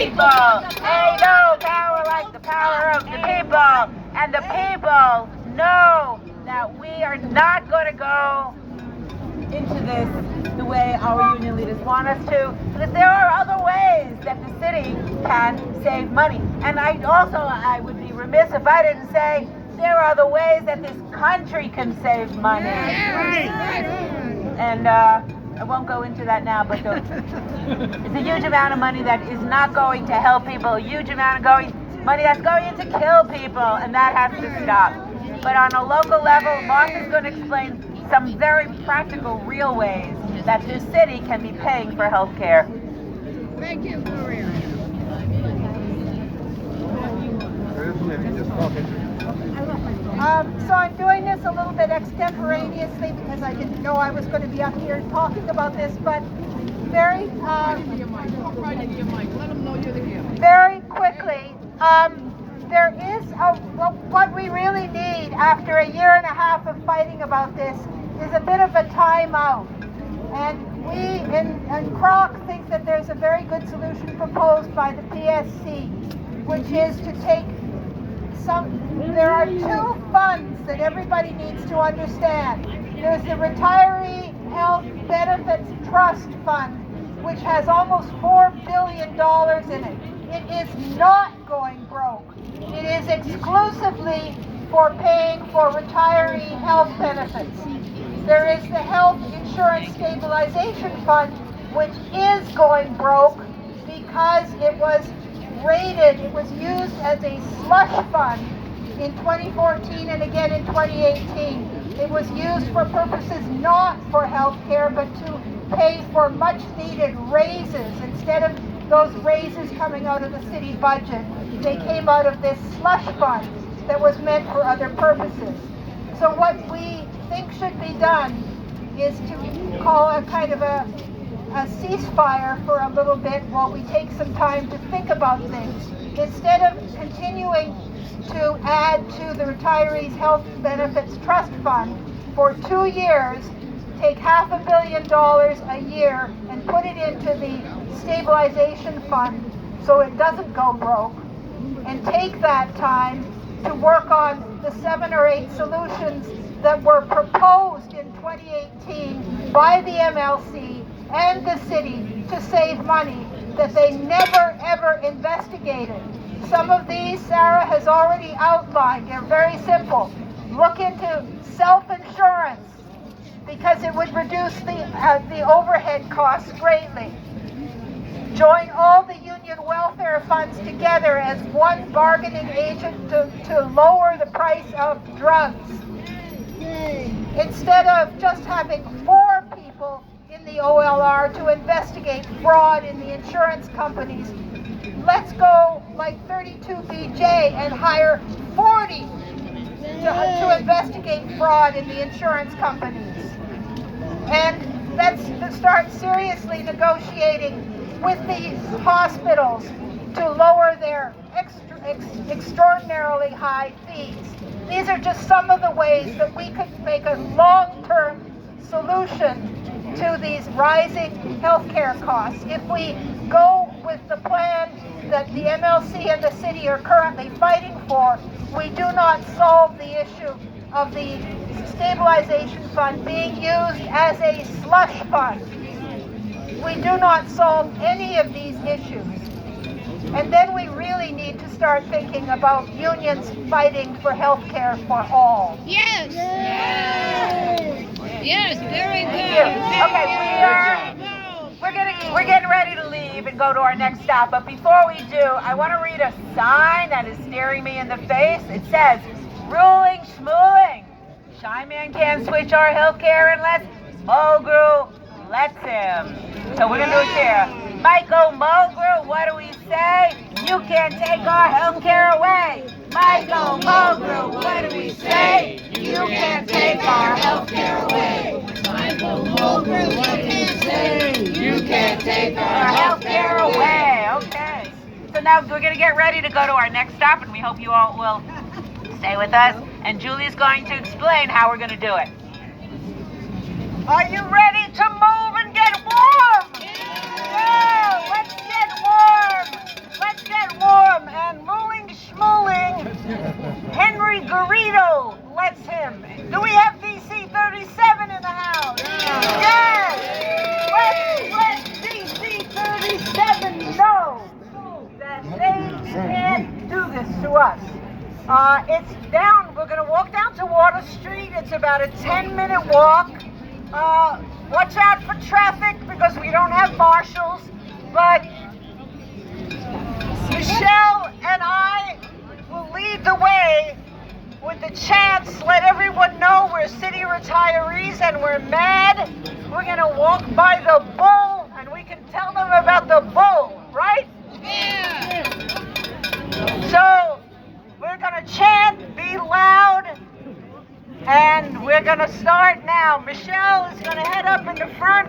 people. Ain't no power like the power of the people. And the people know that we are not going to go into this the way our union leaders want us to, because there are other ways that the city can save money. And I would be remiss if I didn't say there are other ways that this country can save money. And I won't go into that now, but it's a huge amount of money that is not going to help people, a huge amount of money that's going to kill people, and that has to stop. But on a local level, Martha's going to explain some very practical, real ways that this city can be paying for health care. Thank you, Gloria. So I'm doing this a little bit extemporaneously because I didn't know I was going to be up here talking about this, but very quickly, there is what we really need after a year and a half of fighting about this is a bit of a timeout. And we in Croc think that there's a very good solution proposed by the PSC, which is to take there are two funds that everybody needs to understand. There's the Retiree Health Benefits Trust Fund, which has almost $4 billion in it. It is not going broke. It is exclusively for paying for retiree health benefits. There is the Health Insurance Stabilization Fund, which is going broke because it was used as a slush fund in 2014 and again in 2018. It was used for purposes not for health care, but to pay for much needed raises. Instead of those raises coming out of the city budget, they came out of this slush fund that was meant for other purposes. So what we think should be done is to call a kind of a ceasefire for a little bit while we take some time to think about things. Instead of continuing to add to the Retirees Health Benefits Trust Fund for 2 years, take $500 million a year and put it into the stabilization fund so it doesn't go broke, and take that time to work on the 7 or 8 solutions that were proposed in 2018 by the MLC and the city to save money that they never ever investigated. Some of these Sarah has already outlined. They're very simple. Look into self-insurance because it would reduce the overhead costs greatly. Join all the union welfare funds together as one bargaining agent to lower the price of drugs. Instead of just having 4 people in the OLR to investigate fraud in the insurance companies, let's go like 32BJ and hire 40 to investigate fraud in the insurance companies. And let's start seriously negotiating with these hospitals to lower their extraordinarily high fees. These are just some of the ways that we could make a long-term solution to these rising healthcare costs. If we go with the plan that the MLC and the city are currently fighting for, we do not solve the issue of the stabilization fund being used as a slush fund. We do not solve any of these issues. And then we really need to start thinking about unions fighting for health care for all. Yes! Yes! Yes, very good. Okay, we're getting ready to leave and go to our next stop. But before we do, I want to read a sign that is staring me in the face. It says, "Ruling schmooling. Shy Man can't switch our health care unless Mulgrew lets him." So we're going to do it here. Michael Mulgrew, what do we say? You can't take our health care away. Michael Mulgrew, what do we say? You can't take our health care away. Michael Mulgrew, what do you say? You can't take our health care away. Okay. So now we're going to get ready to go to our next stop, and we hope you all will stay with us. And Julie's going to explain how we're going to do it. Are you ready to move and get warm? Yeah, let's get warm. to us. It's down, we're going to walk down to Water Street. It's about a 10-minute walk. Watch out for traffic because we don't have marshals, but Michelle and I will lead the way with the chants. Let everyone know we're city retirees and we're mad. We're going to walk by the bull and we can tell them about the bull, right? Yeah. So we're going to chant, be loud, and we're going to start now. Michelle is going to head up in the front.